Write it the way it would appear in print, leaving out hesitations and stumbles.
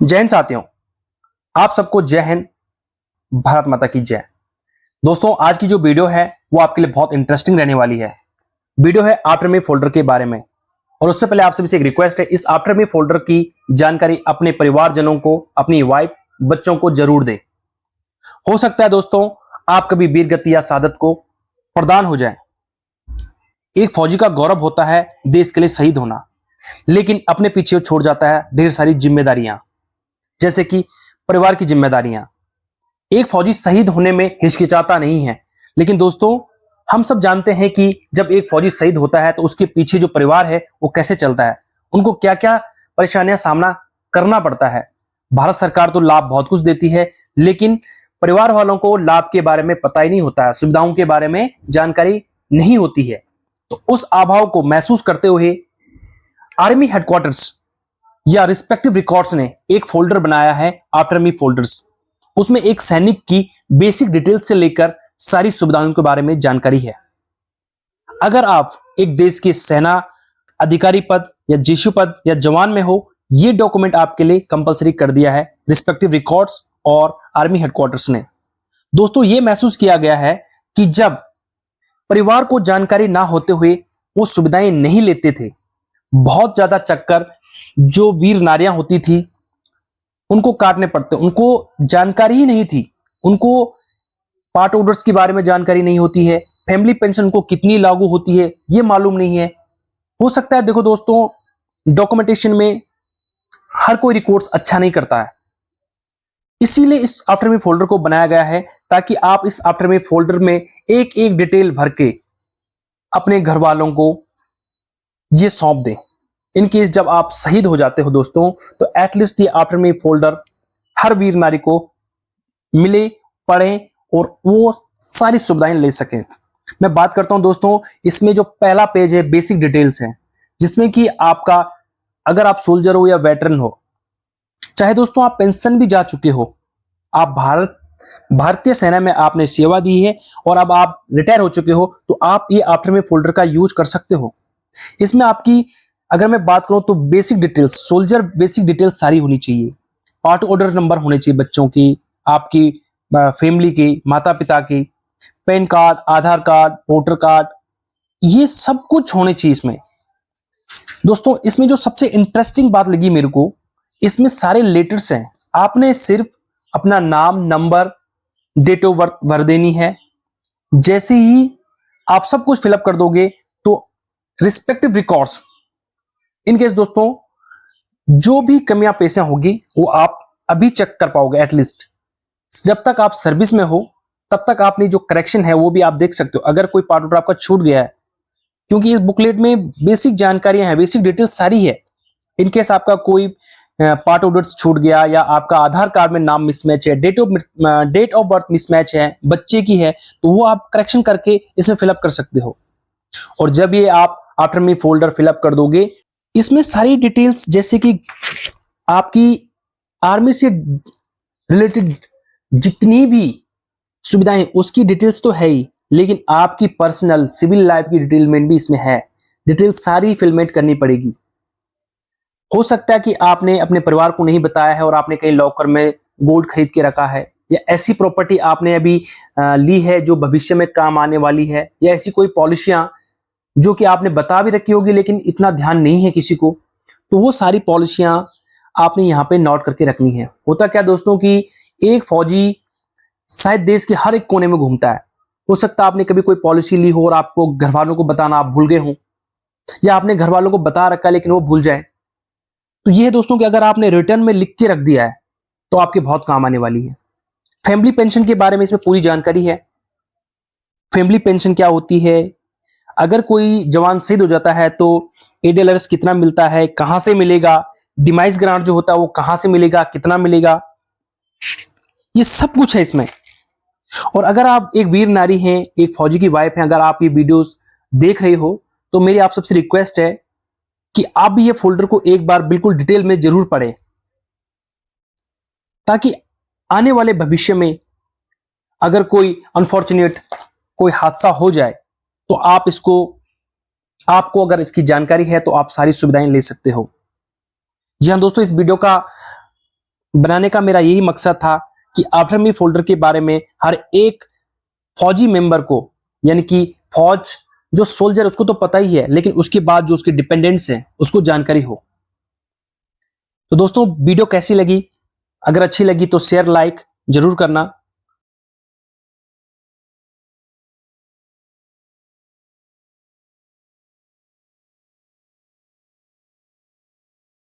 जय हिंद साथियों, आप सबको जय हिंद, भारत माता की जय। दोस्तों, आज की जो वीडियो है वो आपके लिए बहुत इंटरेस्टिंग रहने वाली है। वीडियो है आफ्टर मी फोल्डर के बारे में। और उससे पहले आप सभी से एक रिक्वेस्ट है, इस आफ्टर मी फोल्डर की जानकारी अपने परिवारजनों को, अपनी वाइफ, बच्चों को जरूर दें। हो सकता है दोस्तों आप कभी वीर गति या शहादत को प्रदान हो जाए। एक फौजी का गौरव होता है देश के लिए शहीद होना, लेकिन अपने पीछे छोड़ जाता है ढेर सारी जिम्मेदारियां, जैसे कि परिवार की जिम्मेदारियां। एक फौजी शहीद होने में हिचकिचाता नहीं है, लेकिन दोस्तों हम सब जानते हैं कि जब एक फौजी शहीद होता है तो उसके पीछे जो परिवार है वो कैसे चलता है, उनको क्या क्या परेशानियां सामना करना पड़ता है। भारत सरकार तो लाभ बहुत कुछ देती है, लेकिन परिवार वालों को लाभ के बारे में पता ही नहीं होता है, सुविधाओं के बारे में जानकारी नहीं होती है। तो उस अभाव को महसूस करते हुए आर्मी हेडक्वार्टर्स या रिस्पेक्टिव रिकॉर्ड्स ने एक फोल्डर बनाया है, आफ्टर मी फोल्डर्स। उसमें एक सैनिक की बेसिक डिटेल्स से लेकर सारी सुविधाओं के बारे में जानकारी है। अगर आप एक देश के सेना अधिकारी पद या जीशु पद या जवान में हो, यह डॉक्यूमेंट आपके लिए कंपलसरी कर दिया है रिस्पेक्टिव रिकॉर्ड्स और आर्मी हेडक्वार्टर्स ने। दोस्तों, यह महसूस किया गया है कि जब परिवार को जानकारी ना होते हुए वो सुविधाएं नहीं लेते थे, बहुत ज्यादा चक्कर जो वीर नारियां होती थी उनको काटने पड़ते, उनको जानकारी ही नहीं थी। उनको पार्ट ऑर्डर्स के बारे में जानकारी नहीं होती है, फैमिली पेंशन को कितनी लागू होती है ये मालूम नहीं है। हो सकता है, देखो दोस्तों, डॉक्यूमेंटेशन में हर कोई रिकॉर्ड्स अच्छा नहीं करता है, इसीलिए इस आफ्टर मी फोल्डर को बनाया गया है ताकि आप इस आफ्टर मी फोल्डर में एक एक डिटेल भर के अपने घर वालों को ये सौंप दें। इन केस जब आप शहीद हो जाते हो दोस्तों, तो एटलीस्ट ये आफ्टर मी फोल्डर हर वीर नारी को मिले, पढ़ें और वो सारी सुविधाएं ले सकें। मैं बात करता हूं दोस्तों, इसमें जो पहला पेज है बेसिक डिटेल्स है, जिसमें कि आपका, अगर आप सोल्जर हो या वेटरन हो, चाहे दोस्तों आप पेंशन भी जा चुके हो, आप भारतीय सेना में आपने सेवा दी है और अब आप रिटायर हो चुके हो, तो आप ये आफ्टर मी फोल्डर का यूज कर सकते हो। इसमें आपकी, अगर मैं बात करूं तो basic details, soldier basic details सारी होनी चाहिए। पार्ट ऑर्डर नंबर होने चाहिए बच्चों की, आपकी फैमिली की, माता पिता की, पैन कार्ड, आधार कार्ड, वोटर कार्ड, ये सब कुछ होने चाहिए इसमें। दोस्तों, इसमें जो सबसे इंटरेस्टिंग बात लगी मेरे को, इसमें सारे लेटर्स हैं। आपने सिर्फ अपना नाम, नंबर, डेट ऑफ बर्थ भर देनी है। जैसे ही आप सब कुछ फिलअप कर दोगे तो रिस्पेक्टिव रिकॉर्ड्स, इन केस दोस्तों जो भी कमियां पेशियां होगी वो आप अभी चेक कर पाओगे। एटलीस्ट जब तक आप सर्विस में हो तब तक आपने जो करेक्शन है वो भी आप देख सकते हो, अगर कोई पार्ट ऑर्डर आपका छूट गया है, क्योंकि इस बुकलेट में बेसिक जानकारियां हैं, बेसिक डिटेल्स सारी है। इनकेस आपका कोई पार्ट ऑर्डर छूट गया या आपका आधार कार्ड में नाम मिसमैच है, डेट ऑफ बर्थ मिसमैच है, बच्चे की है, तो वो आप करेक्शन करके इसमें फिलअप कर सकते हो। और जब ये आप आफ्टर मी फोल्डर फिलअप कर दोगे, इसमें सारी डिटेल्स, जैसे कि आपकी आर्मी से रिलेटेड जितनी भी सुविधाएं, उसकी डिटेल्स तो है ही, लेकिन आपकी पर्सनल सिविल लाइफ की डिटेलमेंट भी इसमें है। डिटेल सारी फिलमेट करनी पड़ेगी। हो सकता है कि आपने अपने परिवार को नहीं बताया है और आपने कहीं लॉकर में गोल्ड खरीद के रखा है, या ऐसी प्रॉपर्टी आपने अभी ली है जो भविष्य में काम आने वाली है, या ऐसी कोई पॉलिसियां जो कि आपने बता भी रखी होगी लेकिन इतना ध्यान नहीं है किसी को, तो वो सारी पॉलिसियां आपने यहाँ पे नोट करके रखनी है। होता क्या दोस्तों कि एक फौजी शायद देश के हर एक कोने में घूमता है। हो सकता है आपने कभी कोई पॉलिसी ली हो और आपको घर वालों को बताना आप भूल गए हो, या आपने घर वालों को बता रखा है लेकिन वो भूल जाए। तो ये है दोस्तों कि अगर आपने रिटर्न में लिख के रख दिया है तो आपके बहुत काम आने वाली है। फैमिली पेंशन के बारे में इसमें पूरी जानकारी है। फैमिली पेंशन क्या होती है, अगर कोई जवान शहीद हो जाता है तो एडीएलआरएस कितना मिलता है, कहां से मिलेगा, डिमाइस ग्रांट जो होता है वो कहां से मिलेगा, कितना मिलेगा, ये सब कुछ है इसमें। और अगर आप एक वीर नारी हैं, एक फौजी की वाइफ हैं, अगर आप ये वीडियोस देख रहे हो, तो मेरी आप सबसे रिक्वेस्ट है कि आप भी ये फोल्डर को एक बार बिल्कुल डिटेल में जरूर पढ़ें, ताकि आने वाले भविष्य में अगर कोई अनफॉर्चुनेट कोई हादसा हो जाए तो आपको अगर इसकी जानकारी है तो आप सारी सुविधाएं ले सकते हो। जी हाँ दोस्तों, इस वीडियो का बनाने का मेरा यही मकसद था कि आफ्टर मी फोल्डर के बारे में हर एक फौजी मेंबर को, यानी कि फौज जो सोल्जर उसको तो पता ही है, लेकिन उसके बाद जो उसके डिपेंडेंट्स हैं उसको जानकारी हो। तो दोस्तों वीडियो कैसी लगी? अगर अच्छी लगी तो शेयर लाइक जरूर करना।